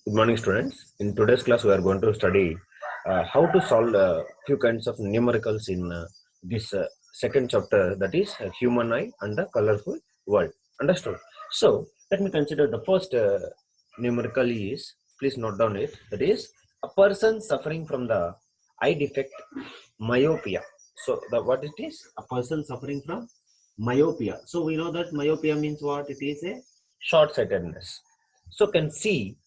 Good morning, students. In today's class, we are going to study how to solve a few kinds of numericals in this second chapter, that is human eye and the colorful world. Understood? So, let me consider the first numerical is, please note down it, that is a person suffering from the eye defect myopia. So, what it is? A person suffering from myopia. So, we know that myopia means what? It is a short-sightedness. So, can see.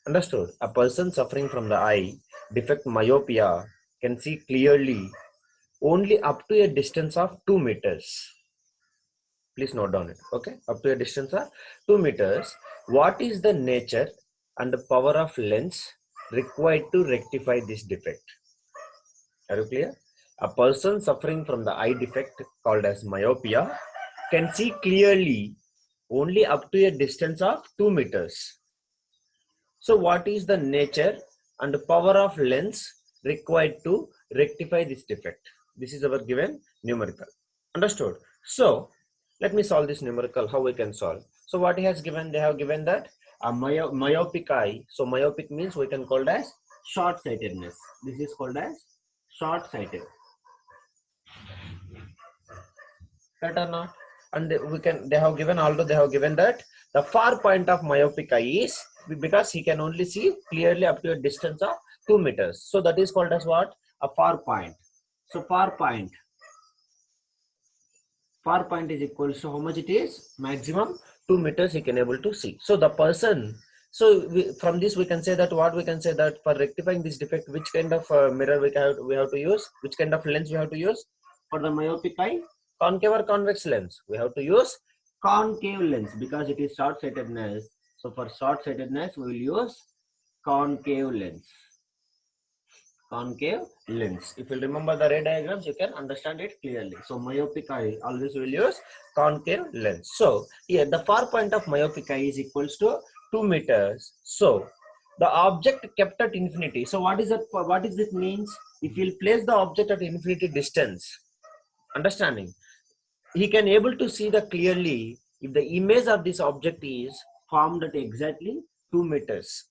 Understood. A person suffering from the eye defect myopia can see clearly only up to a distance of 2 meters. Please note down it. Okay. Up to a distance of 2 meters. What is the nature and the power of lens required to rectify this defect? Are you clear? A person suffering from the eye defect called as myopia can see clearly only up to a distance of 2 meters. So what is the nature and power of lens required to rectify this defect? This is our given numerical. Understood? So let me solve this numerical, how we can solve. So what he has given, they have given that a myopic eye. So myopic means we can call it as short-sightedness. This is called as short-sighted. Correct or not? And they have given, although they have given that the far point of myopic eye is because he can only see clearly up to a distance of 2 meters. So that is called as what? A far point. So far point is equal to how much it is? Maximum 2 meters he can able to see. So the person, so from this we can say that what we can say that for rectifying this defect, which kind of mirror we have to use, which kind of lens we have to use for the myopic eye? Concave or convex lens? We have to use concave lens because it is short-sightedness. So for short-sightedness, we will use concave lens. Concave lens. If you remember the ray diagrams, you can understand it clearly. So myopic eye always will use concave lens. So here the far point of myopic eye is equals to 2 meters. So the object kept at infinity. So what is that? What is it means? If you place the object at infinity distance, understanding, he can able to see the clearly if the image of this object is formed at exactly 2 meters.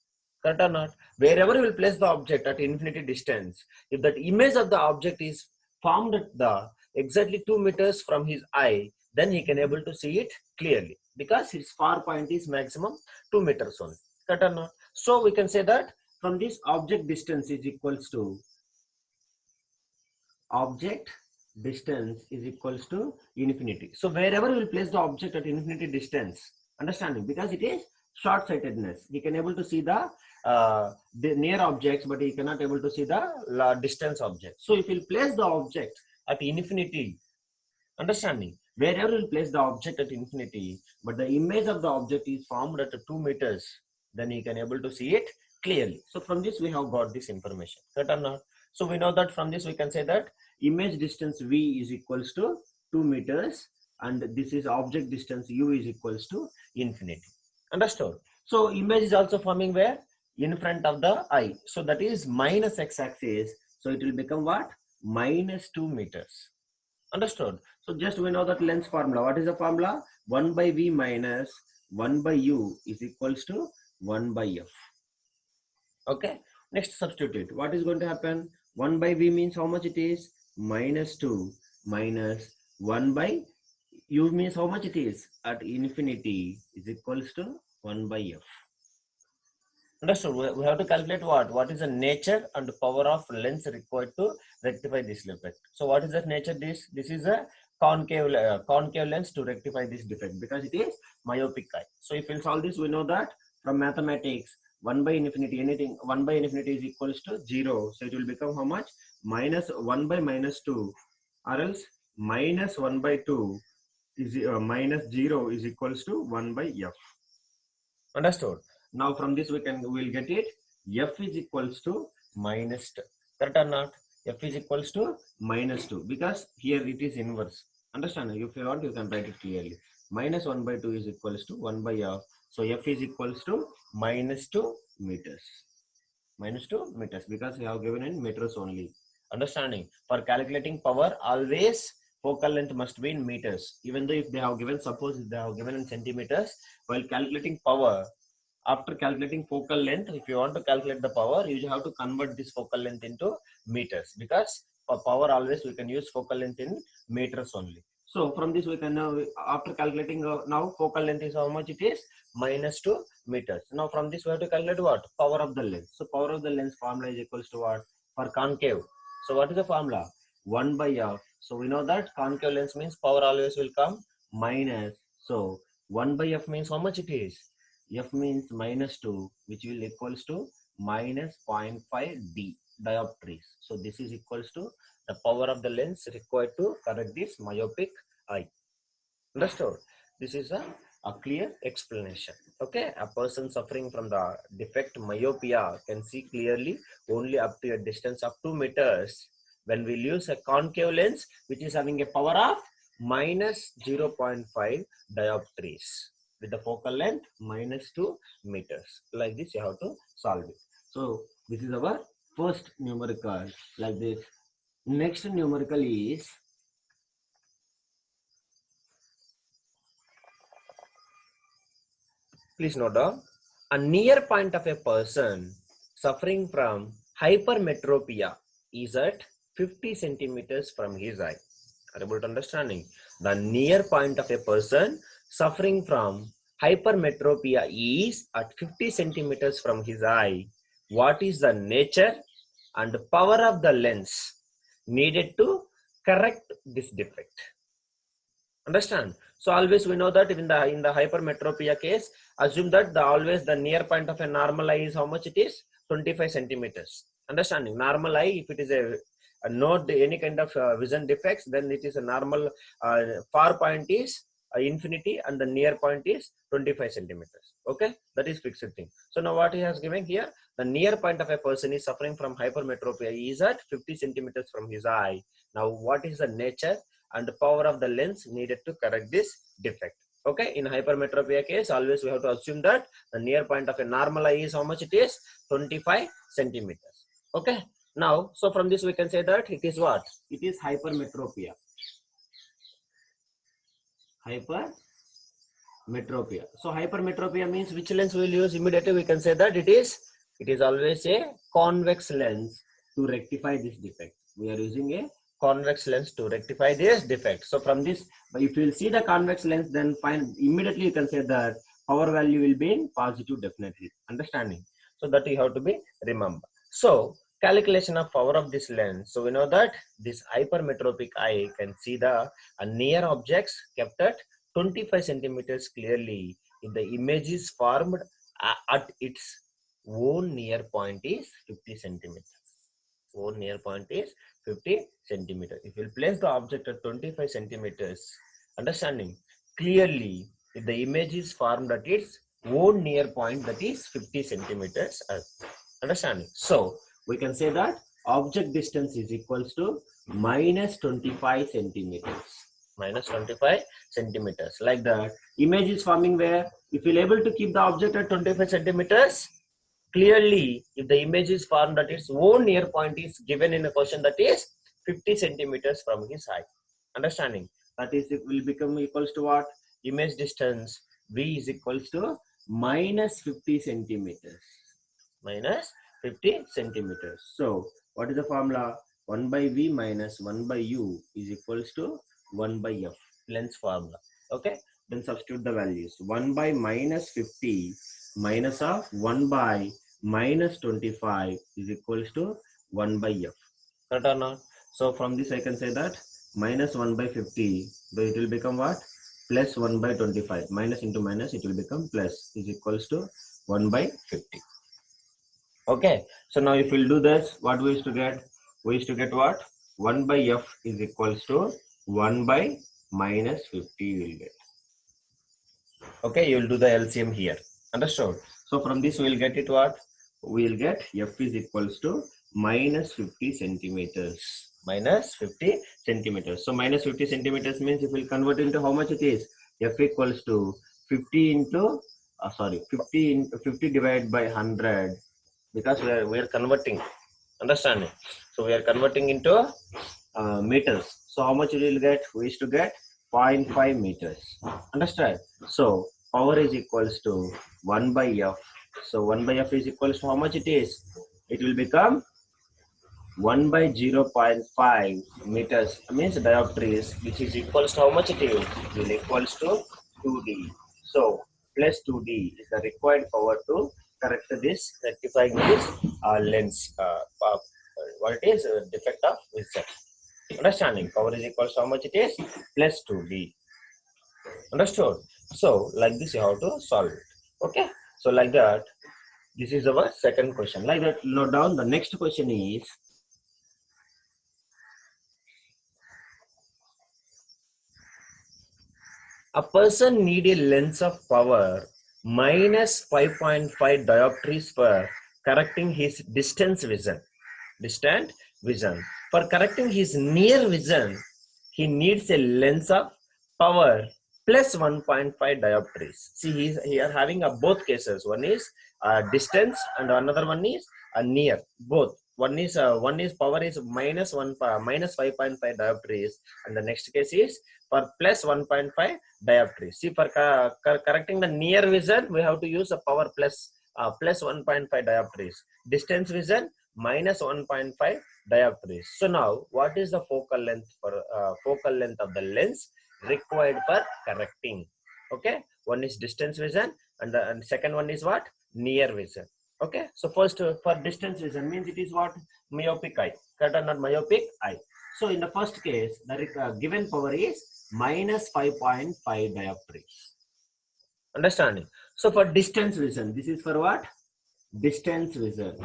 Correct or not? Wherever you will place the object at infinity distance, if that image of the object is formed at the exactly 2 meters from his eye, then he can able to see it clearly because his far point is maximum 2 meters only. Correct or not? So we can say that from this object distance is equals to object distance is equals to infinity. So wherever we will place the object at infinity distance, understanding, because it is short-sightedness, he can able to see the near objects, but he cannot able to see the distance object. So if we place the object at infinity, understanding, wherever we will place the object at infinity, but the image of the object is formed at 2 meters, then he can able to see it clearly. So from this we have got this information. Correct or not? So we know that from this we can say that image distance v is equals to 2 meters and this is object distance u is equals to infinity. Understood? So image is also forming where? In front of the eye. So that is minus x-axis. So it will become what? Minus 2 meters. Understood? So just we know that lens formula. What is the formula? 1 by v minus 1 by u is equals to 1 by f. Okay. Next substitute. What is going to happen? 1 by v means how much it is? Minus 2 minus 1 by u means how much it is? At infinity is equals to 1 by f. Understood? We have to calculate what? What is the nature and power of lens required to rectify this defect? So what is the nature? This is a concave lens to rectify this defect because it is myopic eye. So if we solve this, we know that from mathematics 1 by infinity, anything 1 by infinity is equals to 0. So it will become how much? Minus 1 by minus 2 or else minus 1 by 2 is minus 0 is equals to 1 by f. Understood? Now from this we'll get it. F is equals to minus 2. Correct or not? F is equals to minus 2 because here it is inverse. Understand? If you want, you can write it clearly. Minus 1 by 2 is equals to 1 by f. So F is equals to minus 2 meters. Minus 2 meters because we have given in meters only. Understanding? For calculating power, always focal length must be in meters. Even though if they have given, suppose if they have given in centimeters, while calculating power, After calculating focal length, if you want to calculate the power, you have to convert this focal length into meters, because for power always we can use focal length in meters only. So from this we can now, after calculating now focal length is how much it is, -2 meters. Now from this we have to calculate what? Power of the lens. So power of the lens formula is equals to what? For concave. So what is the formula? 1 by f. So we know that concave lens means power always will come minus. So 1 by f means how much it is? F means -2, which will equals to minus 0.5 d dioptries. So this is equals to the power of the lens required to correct this myopic eye. Understood? This is a clear explanation. Okay, a person suffering from the defect myopia can see clearly only up to a distance of 2 meters when we use a concave lens which is having a power of minus 0.5 dioptries with the focal length -2 meters. Like this you have to solve it. So this is our first numerical, like this. Next numerical is, please note down, a near point of a person suffering from hypermetropia is at 50 centimeters from his eye. Are you able to understanding? The near point of a person suffering from hypermetropia is at 50 centimeters from his eye. What is the nature and power of the lens needed to correct this defect? Understand? So always we know that in the hypermetropia case, assume that always the near point of a normal eye is how much it is? 25 centimeters. Understanding? Normal eye, if it is a not any kind of vision defects, then it is a normal far point is infinity and the near point is 25 centimeters. Okay, that is fixed thing. So now what he has given here, the near point of a person is suffering from hypermetropia is at 50 centimeters from his eye. Now what is the nature and the power of the lens needed to correct this defect? Okay, in hypermetropia case, always we have to assume that the near point of a normal eye is how much it is? 25 centimeters. Okay, now, so from this we can say that it is what? It is hypermetropia. Hypermetropia. So hypermetropia means which lens we will use? Immediately we can say that it is always a convex lens to rectify this defect. We are using a convex lens to rectify this defect. So from this, if you will see the convex lens, then immediately you can say that power value will be in positive definitely. Understanding? So that you have to be remember. So calculation of power of this lens. So we know that this hypermetropic eye can see the near objects kept at 25 centimeters clearly if the image is formed at its own near point is 50 centimeters. Own near point is 50 centimeters. If you place the object at 25 centimeters, understanding clearly if the image is formed at its own near point, that is 50 centimeters. Understanding? So we can say that object distance is equals to minus 25 centimeters. Minus 25 centimeters. Like that. Image is forming where? If you're able to keep the object at 25 centimeters, clearly, if the image is formed at its own near point is given in a question, that is 50 centimeters from his eye. Understanding? That is, it will become equals to what? Image distance V is equals to minus 50 centimeters. Minus 50 centimeters. So, what is the formula? 1 by V minus 1 by U is equals to 1 by F. Lens formula. Okay? Then substitute the values. 1 by minus 50 minus of 1 by minus 25 is equals to 1 by F. Correct or not? So from this I can say that minus 1 by 50, so it will become what? Plus 1 by 25. Minus into minus, it will become plus, is equals to 1 by 50. Okay. So now if we'll do this, what we used to get? We used to get what? 1 by F is equals to 1 by minus 50 we will get. Okay, you will do the LCM here. Understood? So from this we will get it what? We will get F is equals to minus 50 centimeters. Minus 50 centimeters. So minus 50 centimeters means if we will convert into how much it is? F equals to 50 into 50 divided by 100, because we are converting. Understanding? So we are converting into meters. So how much we will get? We used to get 0.5 meters. Understand? So power is equals to 1 by F So 1 by f is equals to how much it is? It will become 1 by 0.5 meters, means dioptries, which is equals to how much it is? It will equals to 2D. So plus 2D is the required power to correct this, rectifying this lens, what it is, defect of vision. Understanding? Power is equals to how much it is? Plus 2D. Understood? So like this you have to solve it. Okay? So like that, this is our second question. Like that, note down. The next question is, a person need a lens of power minus 5.5 dioptries for correcting his distance vision. Distant vision. For correcting his near vision, he needs a lens of power plus 1.5 dioptries. See, he's here having a both cases. One is distance and another one is near. Both. One is power is minus 5.5 dioptries, and the next case is for plus 1.5 dioptries. See, for correcting the near vision, we have to use a power plus 1.5 dioptries. Distance vision minus 1.5 dioptries. So now, what is the focal length of the lens required for correcting? Okay, one is distance vision, and the second one is what? Near vision. Okay, so first for distance vision means it is what? Myopic eye. Correct or not? Myopic eye. So in the first case, the given power is minus 5.5 dioptries. Understanding? So for distance vision, this is for what? Distance vision.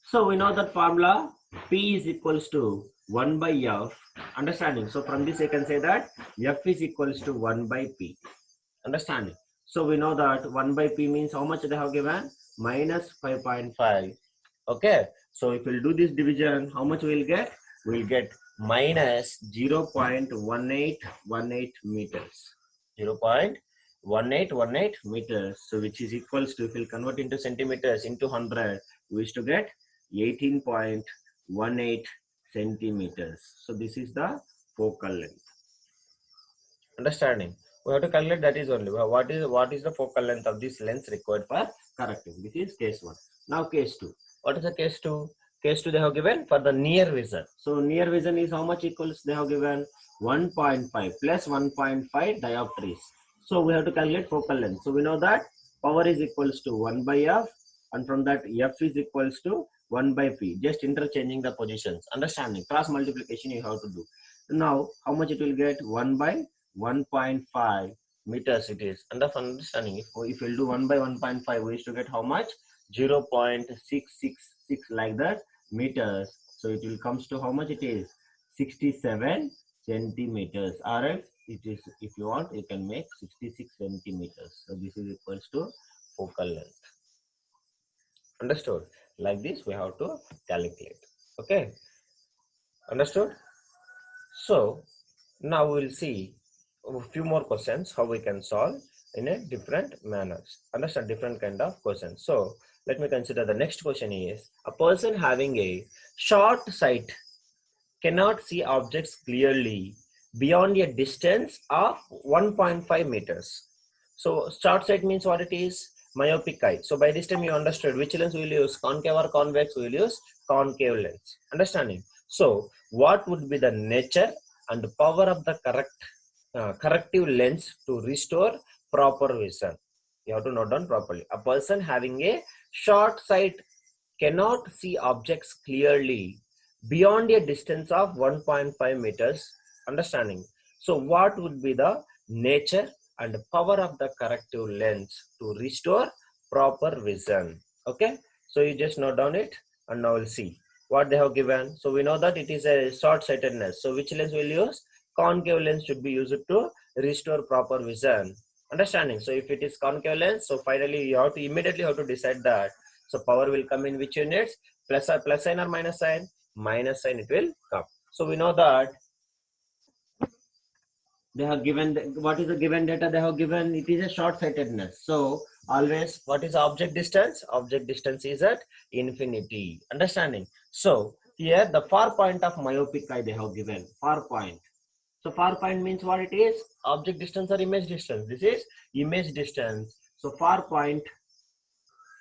So we know that formula P is equals to 1 by F. Understanding? So from this I can say that F is equals to 1 by P. Understanding? So we know that 1 by P means how much they have given? Minus 5.5. Okay. So if we'll do this division, how much we'll get? We'll get minus 0.1818 meters. 0.1818 meters. So which is equals to, if we'll convert into centimeters into 100, we used to get 18.18 centimeters. So this is the focal length. Understanding? We have to calculate that is only. What is the focal length of this lens required for correcting? This is case 1. Now case 2. What is the case 2? Case 2 they have given for the near vision. So near vision is how much equals? They have given 1.5 plus 1.5 dioptries. So we have to calculate focal length. So we know that power is equals to 1 by F, and from that F is equals to 1 by P. Just interchanging the positions. Understanding? Cross multiplication you have to do. Now how much it will get? 1 by 1.5 meters it is. And of understanding, if we'll do 1 by 1.5, we used to get how much? 0.666 like that meters. So it will comes to how much it is? 67 centimeters. Alright, it is, if you want, you can make 66 centimeters. So this is equals to focal length. Understood? Like this we have to calculate. Okay, understood? So now we'll see a few more questions how we can solve in a different manners. Understand? Different kind of questions. So let me consider the next question is, a person having a short sight cannot see objects clearly beyond a distance of 1.5 meters. So short sight means what it is? Myopic eye. So by this time you understood which lens we will use, concave or convex. We will use concave lens. Understanding? So what would be the nature and power of the corrective lens to restore proper vision? You have to note down properly. A person having a short sight cannot see objects clearly beyond a distance of 1.5 meters. Understanding? So what would be the nature and power of the corrective lens to restore proper vision? Okay, so you just note down it, and now we'll see what they have given. So we know that it is a short-sightedness. So which lens will use? Concave lens should be used to restore proper vision. Understanding? So if it is concave lens, so finally you have to immediately have to decide that. So power will come in which units? Plus sign or minus sign? Minus sign it will come. So we know that they have given, what is the given data they have given? It is a short-sightedness. So always, what is object distance? Object distance is at infinity. Understanding? So here the far point of myopic eye they have given. Far point. So far point means what it is? Object distance or image distance? This is image distance. So far point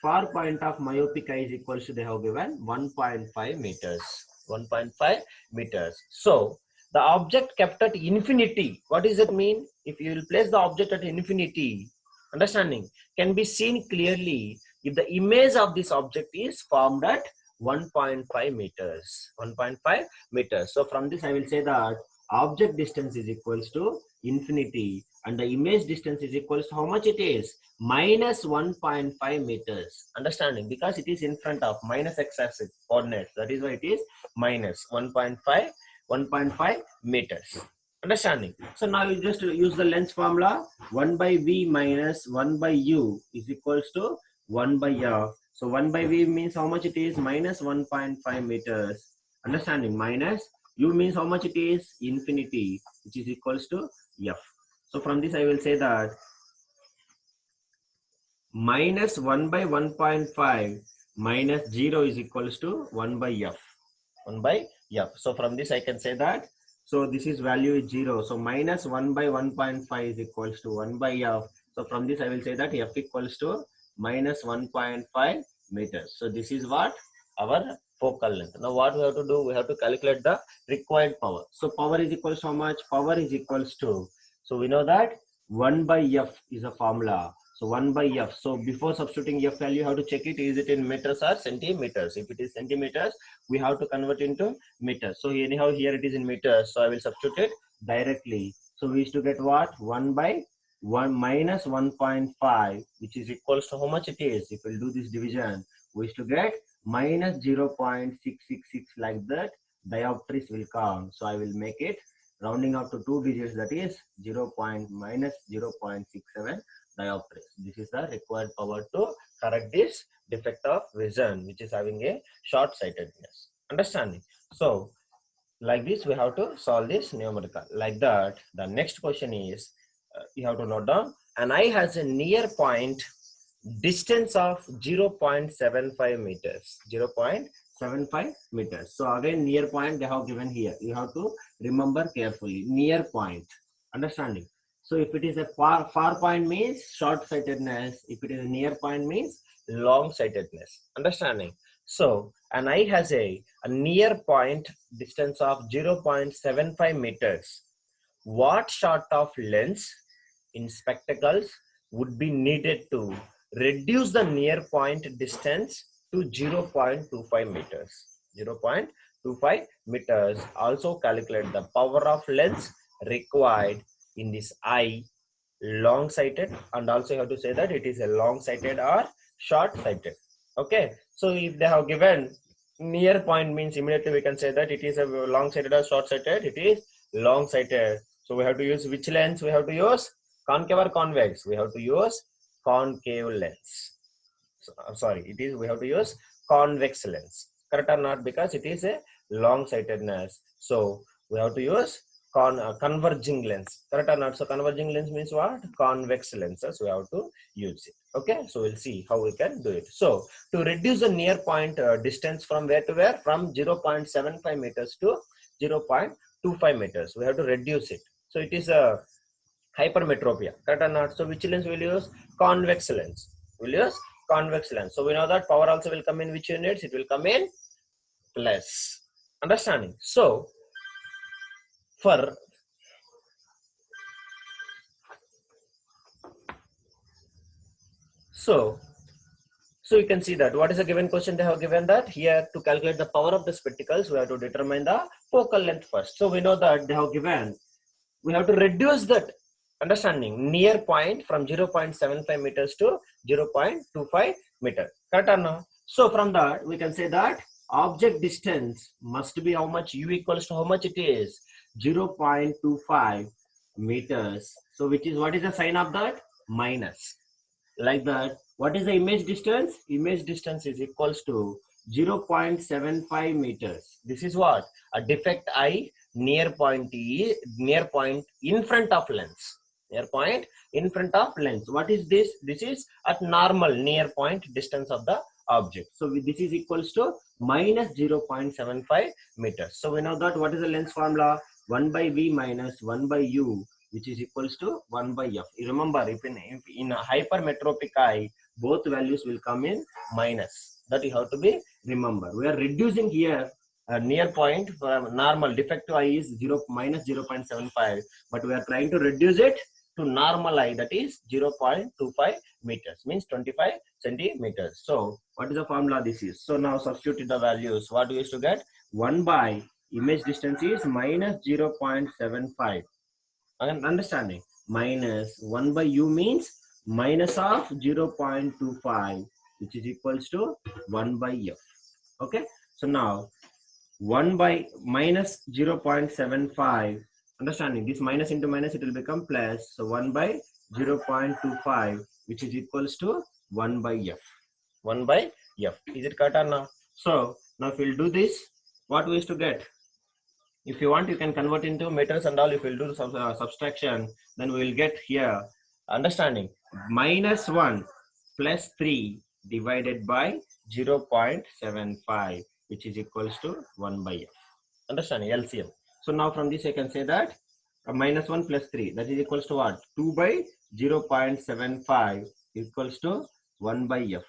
of myopic eye is equals to, they have given 1.5 meters. 1.5 meters. So the object kept at infinity, what does it mean? If you will place the object at infinity, understanding, can be seen clearly if the image of this object is formed at 1.5 meters. 1.5 meters. So from this I will say that object distance is equals to infinity and the image distance is equals to how much it is? Minus 1.5 meters. Understanding, because it is in front of minus x-axis coordinates, that is why it is minus 1.5 meters. Understanding. So now you just use the length formula. 1 by v minus 1 by u is equals to 1 by f. So 1 by v means how much it is? Minus 1.5 meters. Understanding, minus u means how much it is? Infinity, which is equals to f. So from this I will say that minus 1 by 1.5 minus 0 is equals to 1 by f. 1 by f. So from this I can say that, so this is value is 0. So minus 1 by 1.5 is equals to 1 by f. So from this I will say that f equals to minus 1.5 meters. So this is what our focal length. Now what we have to do? We have to calculate the required power. So power is equals to how much? Power is equals to, so we know that 1 by f is a formula. So 1 by f. So before substituting f value, you have to check it. Is it in meters or centimeters? If it is centimeters, we have to convert into meters. So anyhow, here it is in meters. So I will substitute it directly. So we used to get what? 1 by 1 minus 1.5, which is equals to how much it is? If we do this division, we used to get minus 0.666, like that. Dioptries will come. So I will make it rounding up to 2 digits, that is minus 0.67 dioptries. This is the required power to correct this defect of vision, which is having a short-sightedness. Understanding? So like this we have to solve this numerical. Like that, the next question is, you have to note down, an eye has a near point distance of 0.75 meters. 0.75 meters. So again, near point they have given here. You have to remember carefully. Near point. Understanding? So if it is a far point means short-sightedness. If it is a near point means long-sightedness. Understanding? So an eye has a near point distance of 0.75 meters. What sort of lens in spectacles would be needed to reduce the near point distance to 0.25 meters? 0.25 meters. Also calculate the power of lens required in this eye, long-sighted, and also you have to say that it is a long-sighted or short-sighted. Okay, so if they have given near point means immediately we can say that it is a long-sighted or short-sighted. It is long-sighted. So we have to use which lens? We have to use concave or convex? We have to use concave lens. We have to use convex lens. Correct or not? Because it is a long-sightedness. So we have to use converging lens. Correct or not? So converging lens means what? Convex lenses. We have to use it. Okay. So we'll see how we can do it. So to reduce the near point distance from where to where? From 0.75 meters to 0.25 meters. We have to reduce it. So it is a hypermetropia. Correct or not? So which lens will use? Convex lens. We'll use convex lens. So we know that power also will come in which units? It will come in plus. Understanding? So so you can see that what is the given question? They have given that here to calculate the power of the spectacles, we have to determine the focal length first. So we know that they have given, we have to reduce that, understanding, near point from 0.75 meters to 0.25 meters. Correct or no? So from that we can say that object distance must be how much? U equals to how much it is? 0.25 meters. So which is, what is the sign of that? Minus. Like that. What is the image distance? Image distance is equals to 0.75 meters. This is what? A defect eye, near point in front of lens. Near point in front of lens. What is this? This is at normal near point distance of the object. So this is equals to minus 0.75 meters. So we know that what is the lens formula? 1 by v minus 1 by u, which is equals to 1 by f. You remember, if in a hypermetropic eye, both values will come in minus. That you have to be remember. We are reducing here a near point for normal defective eye is minus 0.75, but we are trying to reduce it to normal eye, that is 0.25 meters, means 25 centimeters. So what is the formula this is? So now substitute the values. What we used to get? 1 by image distance is minus 0.75. Understanding? Minus 1 by u means minus of 0.25, which is equals to 1 by f. Okay. So now 1 by minus 0.75. Understanding? This minus into minus, it will become plus. So 1 by 0.25, which is equals to 1 by f. 1 by f. Is it correct or not? So now if we'll do this, what we used to get? If you want, you can convert into meters and all. If we'll do some subtraction, then we will get here. Understanding? Minus 1 plus 3 divided by 0.75, which is equals to 1 by f. Understanding? LCM. So now from this I can say that minus 1 plus 3, that is equals to what? 2 by 0.75 equals to 1 by f.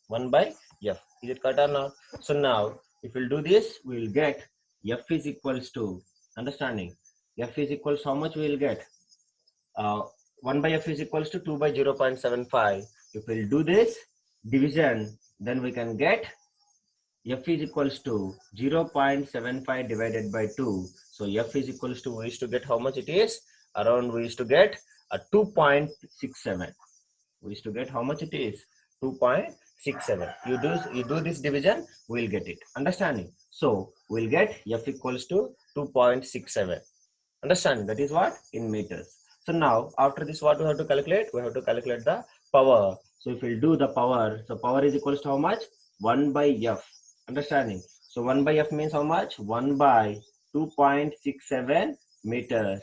1 by f. Is it correct or not? So now if we'll do this, we will get f is equals to, understanding, f is equals to how much we will get? 1 by f is equals to 2 by 0.75. If we'll do this division, then we can get f is equals to 0.75 divided by 2. So f is equals to, we used to get how much it is? Around, we used to get a 2.67. We used to get how much it is? 2.67. You do this division, we'll get it. Understanding? So we'll get f equals to 2.67. Understanding? That is what? In meters. So now after this, what we have to calculate? We have to calculate the power. So if we'll do the power, so power is equals to how much? 1 by f. Understanding? So 1 by f means how much? 1 by 2.67 meters.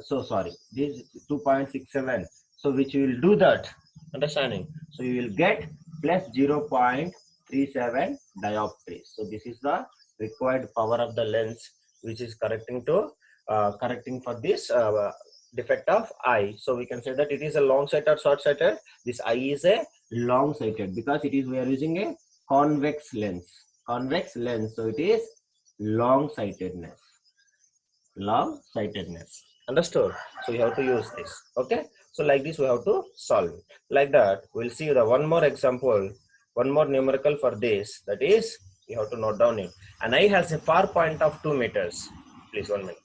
So sorry, this is 2.67. So which we will do that. Understanding? So you will get plus 0.37 dioptries. So this is the required power of the lens, which is correcting for this defect of eye. So we can say that it is a long sighted or short sighted. This eye is a long sighted because we are using a convex lens. Convex lens. So it is long sightedness. Long sightedness. Understood? So you have to use this. Okay. So like this we have to solve it. Like that, we'll see the one more example, one more numerical for this. That is, you have to note down it. An eye has a far point of 2 meters. Please, 1 minute.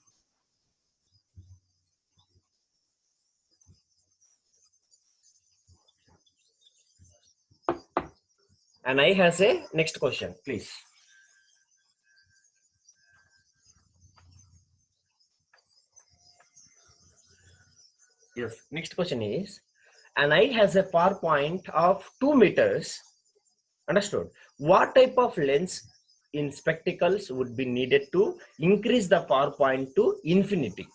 An eye has a next question, please. Yes, next question is, an eye has a far point of 2 meters. Understood? What type of lens in spectacles would be needed to increase the far point to infinity?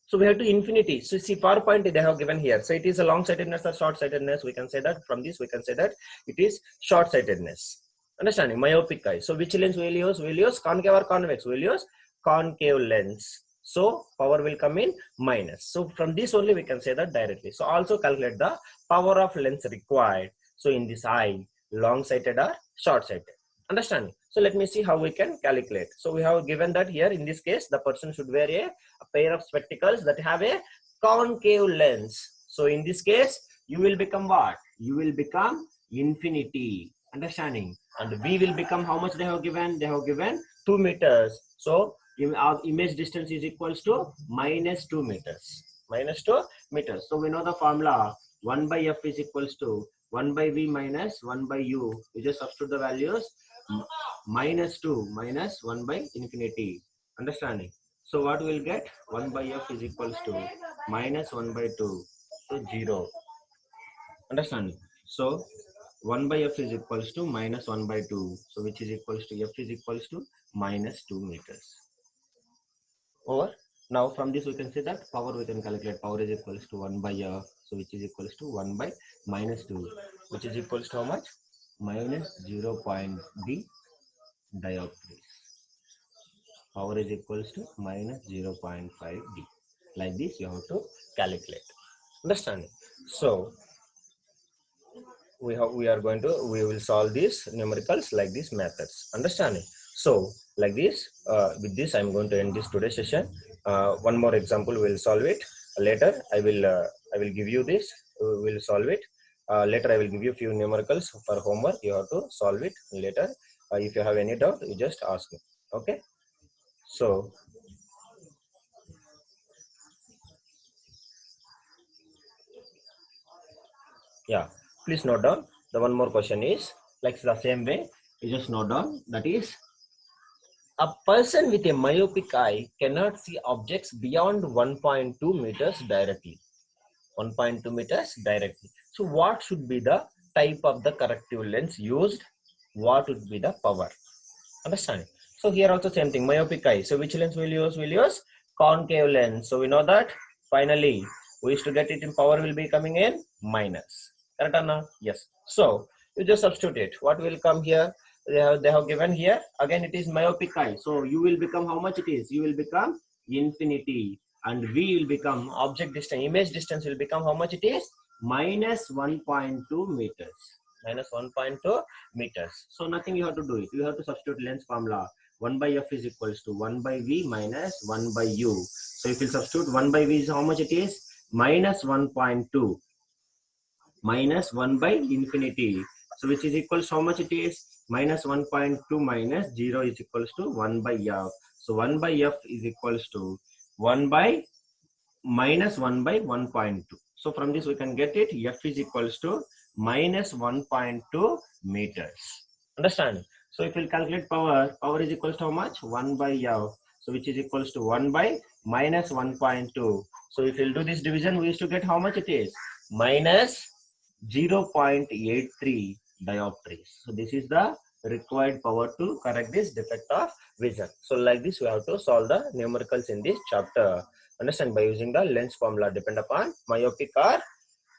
So we have to infinity. So see, far point they have given here. So it is a long sightedness or short sightedness. We can say that from this we can say that it is short sightedness. Understanding? Myopic eye. So which lens we'll use? We'll use concave or convex? We'll use concave lens. So power will come in minus. So from this only we can say that directly. So also calculate the power of lens required. So in this eye, long sighted or short sighted. Understanding? So let me see how we can calculate. So we have given that here in this case the person should wear a pair of spectacles that have a concave lens. So in this case you will become what? You will become infinity. Understanding? And we will become how much they have given? They have given 2 meters. So our image distance is equals to minus 2 meters. Minus 2 meters. So we know the formula. 1 by f is equals to 1 by v minus 1 by u. We just substitute the values. Minus 2 minus 1 by infinity. Understanding? So what we will get? 1 by f is equals to minus 1 by 2. So 0. Understanding? So 1 by f is equals to minus 1 by 2. So which is equals to f is equals to minus 2 meters. Over. Now from this we can say that power we can calculate. Power is equals to 1 by f. So which is equals to 1 by minus 2. Which is equals to how much? Minus 0.d dioptries. Power is equals to minus 0.5d. Like this, you have to calculate. Understanding? So we will solve these numericals like these methods. Understanding? So like this, with this I'm going to end this today's session. One more example, we'll solve it later. I will give you this, we will solve it later. I will give you few numericals for homework. You have to solve it later. If you have any doubt, you just ask me. Okay? So yeah, please note down. The one more question is like the same way. You just note down, that is, a person with a myopic eye cannot see objects beyond 1.2 meters directly. 1.2 meters directly. So what should be the type of the corrective lens used? What would be the power? Understand? So here also same thing, myopic eye. So which lens will use? We'll use concave lens. So we know that finally we used to get it in power will be coming in minus. Correct or not? Yes. So you just substitute it. What will come here? They have given here. Again, it is myopic eye. So you will become how much it is? You will become infinity. And V will become object distance. Image distance will become how much it is? Minus 1.2 meters. Minus 1.2 meters. So nothing you have to do it. You have to substitute lens formula. 1 by F is equals to 1 by V minus 1 by U. So if you substitute 1 by V is how much it is? Minus 1.2 minus 1 by infinity. So which is equals how much it is? Minus 1.2 minus 0 is equals to 1 by F. So 1 by F is equals to 1 by minus 1 by 1.2. So from this we can get it. F is equals to minus 1.2 meters. Understand? So if we calculate power, power is equals to how much? 1 by F. So which is equals to 1 by minus 1.2. So if we'll do this division, we used to get how much it is? Minus 0.83 dioptries. So this is the required power to correct this defect of vision. So like this, we have to solve the numericals in this chapter. Understand? By using the lens formula depend upon myopic or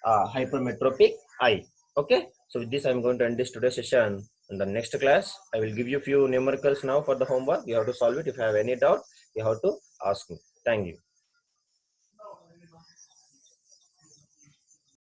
hypermetropic eye. Okay? So with this, I'm going to end this today's session. In the next class, I will give you few numericals now for the homework. You have to solve it. If you have any doubt, you have to ask me. Thank you.